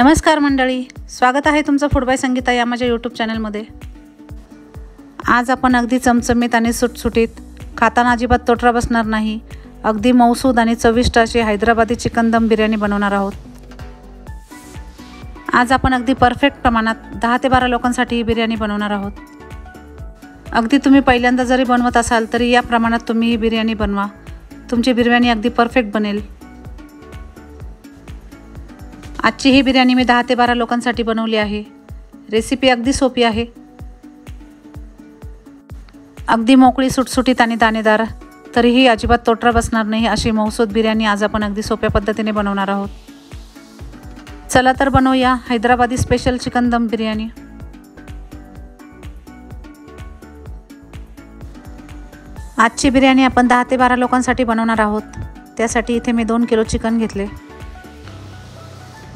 नमस्कार मंडळी, स्वागत आहे तुमचं फूड बाय संगीता या माझ्या यूट्यूब चॅनलमध्ये। आज आपण अगदी चमचमीत आणि सुटसुटीत, खाताना अजिबात तोटरा बसणार नाही, अगदी मऊसूद आणि चविष्ट अशी हैदराबादी चिकन दम बिर्याणी बनवणार आहोत। आज आपण अगदी परफेक्ट प्रमाणात 10 ते 12 लोकांसाठी ही बिर्याणी बनवणार आहोत। अगदी तुम्ही पहिल्यांदा जरी बनवत असाल तरी या प्रमाणात तुम्ही ही बिर्याणी बनवा, तुमची बिर्याणी अगदी परफेक्ट बनेल। आजची ही बिर्याणी मी 10 ते 12 लोकांसाठी बनवली आहे। रेसिपी अगदी सोपी आहे, अगदी मोकळी, सुटसुटीत आणि दाणेदार, तरीही अजिबात तोटरा बसणार नाही अशी मऊसूद बिर्याणी आज आपण अगदी सोप्या पद्धतीने बनवणार आहोत। चला तर बनवूया हैदराबादी स्पेशल चिकन दम बिर्याणी। आजची बिर्याणी आपण 10 ते 12 लोकांसाठी बनवणार आहोत। त्यासाठी इथे मी 2 किलो चिकन घेतले।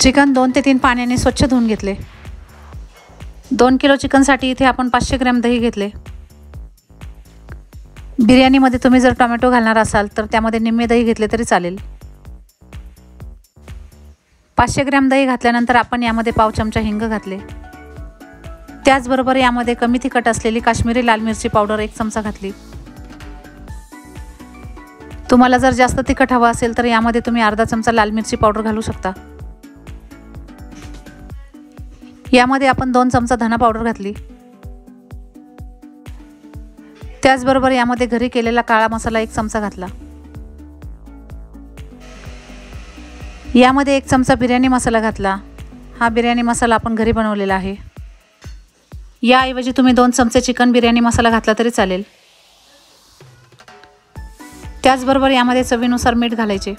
चिकन 2 ते 3 पाण्याने स्वच्छ धुवून घेतले। 2 किलो चिकनसाठी इथे आपण 500 ग्रॅम दही घेतले। बिर्याणीमध्ये तुम्ही जर टोमॅटो घालणार असाल तर त्यामध्ये निम्मे दही घेतले तरी चालेल। 500 ग्रॅम दही घातल्यानंतर आपण यामध्ये पाव चमचा हिंग घातले। त्याचबरोबर यामध्ये कमी तिखट असलेली काश्मीरी लाल मिरची पावडर 1 चमचा घातली। तुम्हाला जर जास्त तिखट हवं असेल तर यामध्ये तुम्ही अर्धा चमचा लाल मिरची पावडर घालू शकता। यामध्ये आपण 2 चमचा धना पावडर घातली। त्याचबरोबर यामध्ये घरी केलेला काळा मसाला 1 चमचा घातला। यामध्ये 1 चमचा बिर्याणी मसाला घातला। हा बिर्याणी मसाला आपण घरी बनवलेला आहे। याऐवजी तुम्ही 2 चमचे चिकन बिर्याणी मसाला घातला तरी चालेल। त्याचबरोबर यामध्ये चवीनुसार मीठ घालायचे।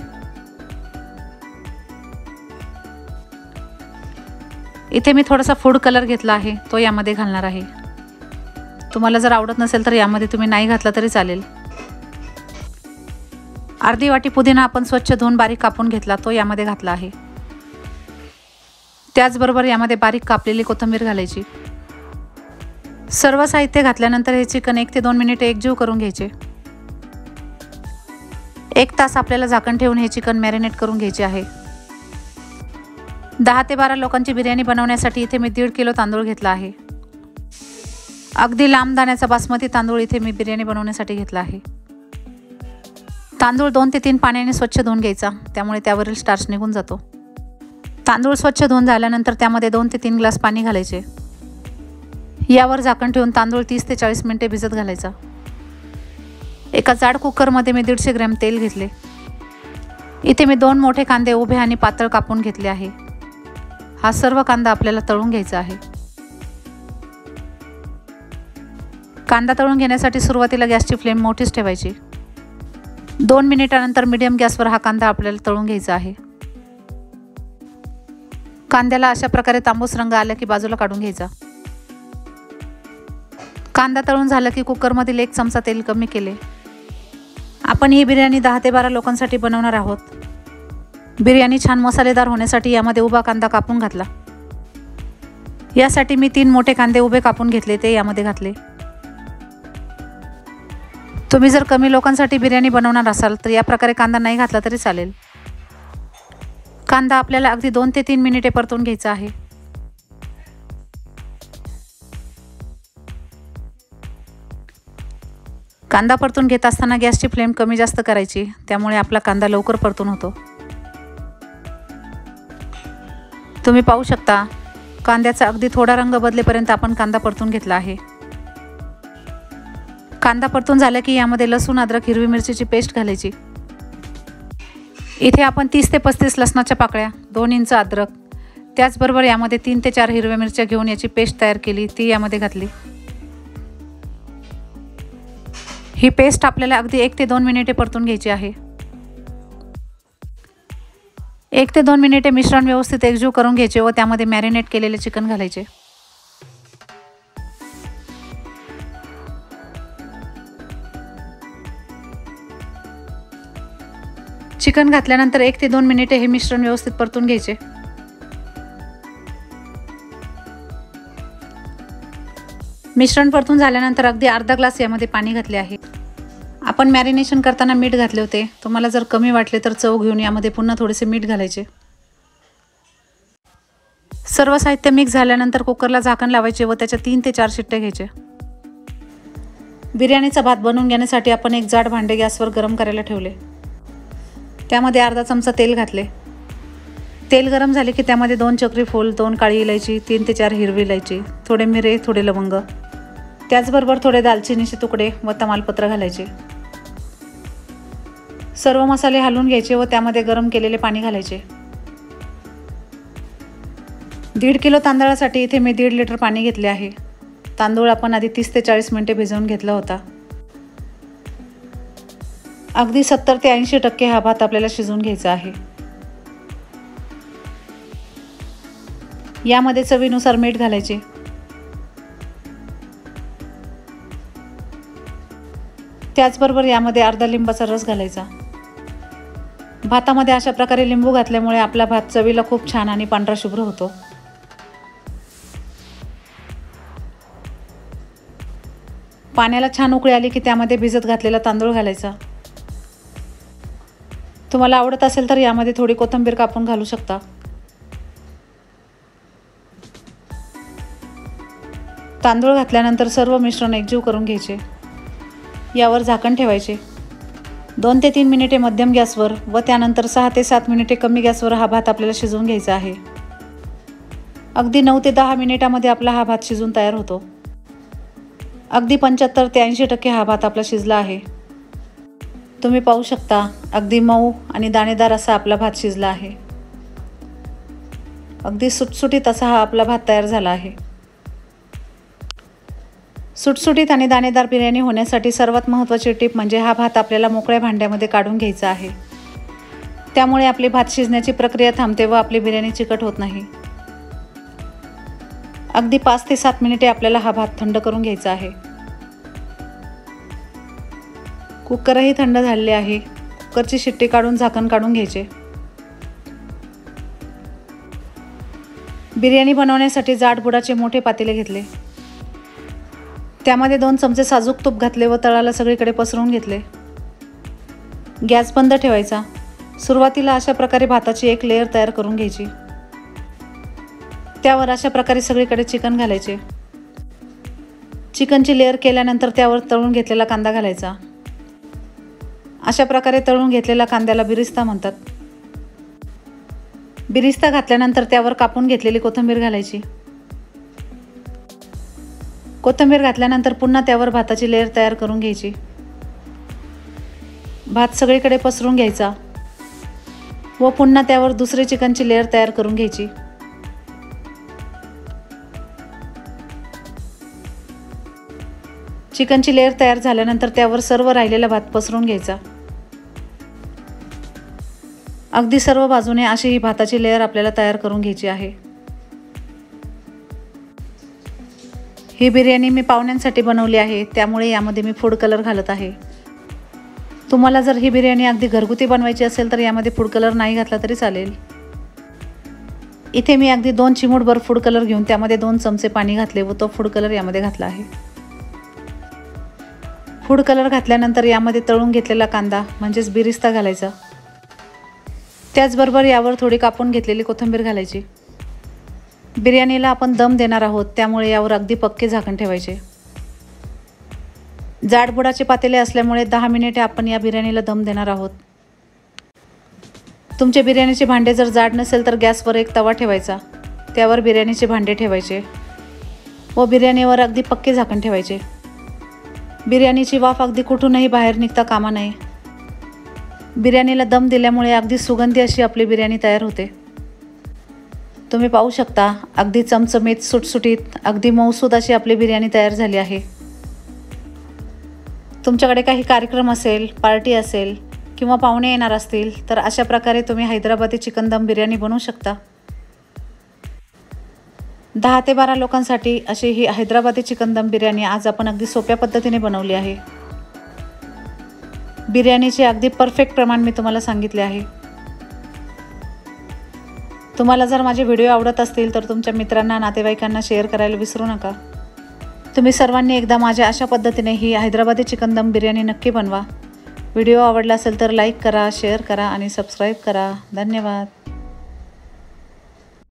इथे मी थोडासा फूड कलर घेतला आहे, तो यामध्ये घालणार आहे। तुम्हाला जर आवडत नसेल तर यामध्ये तुम्ही नाही घातला तरी चालेल। अर्धी वाटी पुदिना आपण स्वच्छ धुवून बारीक कापून घेतला, तो यामध्ये घातला आहे। त्याचबरोबर यामध्ये बारीक कापलेली कोथिंबीर घालायची। सर्व साहित्य घातल्यानंतर हे चिकन 1 ते 2 मिनिटे एकजीव करून घ्यायचे। 1 तास आपल्याला झाकण ठेवून हे चिकन मॅरिनेट करून घ्यायचे आहे। 10 ते 12 लोकांची बिर्याणी बनवण्यासाठी इथे मी 1.5 किलो तांदूळ घेतला आहे। अगदी लांब दाण्याचा बासमती तांदूळ इथे मी बिर्याणी बनवण्यासाठी घेतला आहे। तांदूळ 2 ते 3 पाण्याने स्वच्छ धुवून घ्यायचा, त्यामुळे त्यावरील स्टार्च निघून जातो। तांदूळ स्वच्छ धुवून झाल्यानंतर त्यामध्ये 2 ते 3 ग्लास पाणी घालायचे। यावर झाकण ठेवून तांदूळ 30 ते 40 मिनिटे भिजत घालायचा। एका जाड कुकरमध्ये मी 150 ग्रॅम तेल घेतले। इथे मी 2 मोठे कांदे उभे आणि पातळ कापून घेतले आहे। हा सर्व कांदा आपल्याला तळून घ्यायचा आहे। कांदा तळून घेण्यासाठी सुरुवातीला गॅसची फ्लेम मोठीच ठेवायची। 2 मिनिटानंतर मीडियम गॅसवर हा कांदा आपल्याला तळून घ्यायचा आहे। कांद्याला अशा प्रकारे तांबूस रंग आला की बाजूला काढून घ्यायचा। कांदा तळून झाला की कुकरमधील 1 चमचा तेल कमी केले। आपण ही बिर्याणी 10 ते 12 लोकांसाठी बनवणार आहोत। बिर्याणी छान मसालेदार होण्यासाठी यामध्ये उभा कांदा कापून घातला। यासाठी मी 3 मोठे कांदे उभे कापून घेतले, ते यामध्ये घातले। तुम्ही जर कमी लोकांसाठी बिर्याणी बनवणार असाल तर या प्रकारे कांदा नाही घातला तरी चालेल। कांदा आपल्याला अगदी 2 ते 3 मिनिटे परतून घ्यायचा आहे। कांदा परतून घेत असताना गॅसची फ्लेम कमी जास्त करायची, त्यामुळे आपला कांदा लवकर परतून होतो। तुम्ही पाहू शकता, कांद्याचा अगदी थोडा रंग बदलेपर्यंत आपण कांदा परतून घेतला आहे। कांदा परतून झाला की यामध्ये लसूण, अद्रक, हिरवी मिरचीची पेस्ट घालायची। इथे आपण 30 ते 35 लसणाच्या पाकळ्या, 2 इंच अद्रक, त्याचबरोबर यामध्ये 3 ते 4 हिरव्या मिरच्या घेऊन याची पेस्ट तयार केली, ती यामध्ये घातली। ही पेस्ट आपल्याला अगदी 1 ते 2 मिनिटे परतून घ्यायची आहे। 1 ते 2 मिनिटे मिश्रण व्यवस्थित एकजीव करून घ्यायचे व त्यामध्ये मॅरिनेट केलेले चिकन घालायचे। चिकन घातल्यानंतर 1 ते 2 मिनिटे हे मिश्रण व्यवस्थित परतून घ्यायचे। मिश्रण परतून झाल्यानंतर अगदी अर्धा ग्लास यामध्ये पाणी घातले आहे। आपण मॅरिनेशन करताना मीठ घातले होते, तुम्हाला जर कमी वाटले तर चव घेऊन यामध्ये पुन्हा थोडेसे मीठ घालायचे। सर्व साहित्य मिक्स झाल्यानंतर कुकरला झाकण लावायचे व त्याच्या 3 ते 4 शिट्ट्या घ्यायचे। बिर्याणीचा भात बनवून घेण्यासाठी आपण एक जाड भांडे गॅसवर गरम करायला ठेवले। त्यामध्ये अर्धा चमचा तेल घातले। तेल गरम झाले की त्यामध्ये 2 चक्री फूल, 2 काळी इलायची, 3 ते 4 हिरवी इलायची, थोडे मिरे, थोडे लवंग, त्याचबरोबर थोडे दालचिनीचे तुकडे व तमालपत्र घालायचे। सर्व मसाले हलवून घ्यायचे व त्यामध्ये गरम केलेले पाणी घालायचे। 1.5 किलो तांदळासाठी इथे मी 1.5 लिटर पाणी घेतले आहे। तांदूळ आपण आधी 30 ते 40 मिनिटे भिजवून घेतला होता। अगदी 70 ते 80% हा भात आपल्याला शिजवून घ्यायचा आहे। यामध्ये चवीनुसार मीठ घालायचे। त्याचबरोबर यामध्ये अर्धा लिंबाचा रस घालायचा। भातामध्ये अशा प्रकारे लिंबू घातल्यामुळे आपला भात चवीला खूप छान आणि पांढरा शुभ्र होतो। पाण्याला छान उकळी आली की त्यामध्ये भिजत घातलेला तांदूळ घालायचा। तुम्हाला आवडत असेल तर यामध्ये थोडी कोथिंबीर कापून घालू शकता। तांदूळ घातल्यानंतर सर्व मिश्रण एकजीव करून घ्यायचे। यावर झाकण ठेवायचे। 2 ते 3 मिनिटे मध्यम गॅसवर व त्यानंतर 6 ते 7 मिनिटे कमी गॅसवर हा भात आपल्याला शिजवून घ्यायचा आहे। अगदी 9 ते 10 मिनिटांमध्ये आपला हा भात शिजून तयार होतो। अगदी 75 ते 80% हा भात आपला शिजला आहे। तुम्ही पाहू शकता अगदी मऊ आणि दाणेदार असा आपला भात शिजला आहे। अगदी सुटसुटीत असा हा आपला भात तयार झाला आहे। सुटसुटीत आणि दाणेदार बिर्याणी होण्यासाठी सर्वात महत्त्वाची टीप म्हणजे हा भात आपल्याला मोकळ्या भांड्यामध्ये काढून घ्यायचा आहे। त्यामुळे आपली भात शिजण्याची प्रक्रिया थांबते व आपली बिर्याणी चिकट होत नाही। अगदी 5 ते 7 मिनिटे आपल्याला हा भात थंड करून घ्यायचा आहे। कुकरही थंड झालेले आहे। कुकरची शिट्टी काढून झाकण काढून घ्यायचे। बिर्याणी बनवण्यासाठी जाड बुडाचे मोठे पातेले घेतले। त्यामध्ये 2 चमचे साजूक तूप घातले व तळाला सगळीकडे पसरवून घेतले। गॅस बंद ठेवायचा। सुरुवातीला अशा प्रकारे भाताची एक लेयर तयार करून घ्यायची। त्यावर अशा प्रकारे सगळीकडे चिकन घालायचे। चिकनची लेयर केल्यानंतर त्यावर तळून घेतलेला कांदा घालायचा। अशा प्रकारे तळून घेतलेल्या कांद्याला बिरिस्ता म्हणतात। बिरिस्ता घातल्यानंतर त्यावर कापून घेतलेली कोथिंबीर घालायची। कोथिंबीर घातल्यानंतर पुन्हा त्यावर भाताची लेयर तयार करून घ्यायची। भात सगळीकडे पसरून घ्यायचा व पुन्हा त्यावर दुसरी चिकनची लेयर तयार करून घ्यायची। चिकनची लेयर तयार झाल्यानंतर त्यावर सर्व राहिलेला भात पसरून घ्यायचा। अगदी सर्व बाजूने अशी ही भाताची लेयर आपल्याला तयार करून घ्यायची आहे। ही बिर्याणी मी पाहुण्यांसाठी बनवली आहे, त्यामुळे यामध्ये मी फूड कलर घालत आहे। तुम्हाला जर ही बिर्याणी अगदी घरगुती बनवायची असेल तर यामध्ये फूड कलर नाही घातला तरी चालेल। इथे मी अगदी 2 चिमूटभर फूड कलर घेऊन त्यामध्ये 2 चमचे पाणी घातले व तो फूड कलर यामध्ये घातला आहे। फूड कलर घातल्यानंतर यामध्ये तळून घेतलेला कांदा म्हणजेच बिरिस्ता घालायचा। त्याचबरोबर यावर थोडी कापून घेतलेली कोथिंबीर घालायची। बिर्याणीला आपण दम देणार आहोत, त्यामुळे यावर अगदी पक्के झाकण ठेवायचे। जाड बुडाचे पातेले असल्यामुळे 10 मिनिटे आपण या बिर्याणीला दम देणार आहोत। तुमचे बिर्याणीचे भांडे जर जाड नसेल तर गॅसवर एक तवा ठेवायचा। त्यावर बिर्याणीचे भांडे ठेवायचे व बिर्याणीवर अगदी पक्के झाकण ठेवायचे। बिर्याणीची वाफ अगदी कुठूनही बाहेर निघता कामा नये। बिर्याणीला दम दिल्यामुळे अगदी सुगंधी अशी आपली बिर्याणी तयार होते। तुम्ही पाहू शकता अगदी चमचमीत, सुटसुटीत, अगदी मऊसूद अशी आपली बिर्याणी तयार झाली आहे। तुमच्याकडे काही कार्यक्रम असेल, पार्टी असेल किंवा पाहुणे येणार असतील तर अशा प्रकारे तुम्ही हैदराबादी चिकन दम बिर्याणी बनवू शकता। 10 ते 12 लोकांसाठी अशी ही हैदराबादी चिकन दम बिर्याणी आज आपण अगदी सोप्या पद्धतीने बनवली आहे। बिर्याणीचे अगदी परफेक्ट प्रमाण मी तुम्हाला सांगितले आहे। तुम्हाला जर माझे व्हिडिओ आवडत असतील तर तुमच्या मित्रांना, नातेवाईकांना शेअर करायला विसरू नका। तुम्ही सर्वांनी एकदा माझ्या अशा पद्धतीने ही हैदराबादी चिकन दम बिर्याणी नक्की बनवा। व्हिडिओ आवडला असेल तर लाईक करा, शेअर करा आणि सबस्क्राईब करा। धन्यवाद।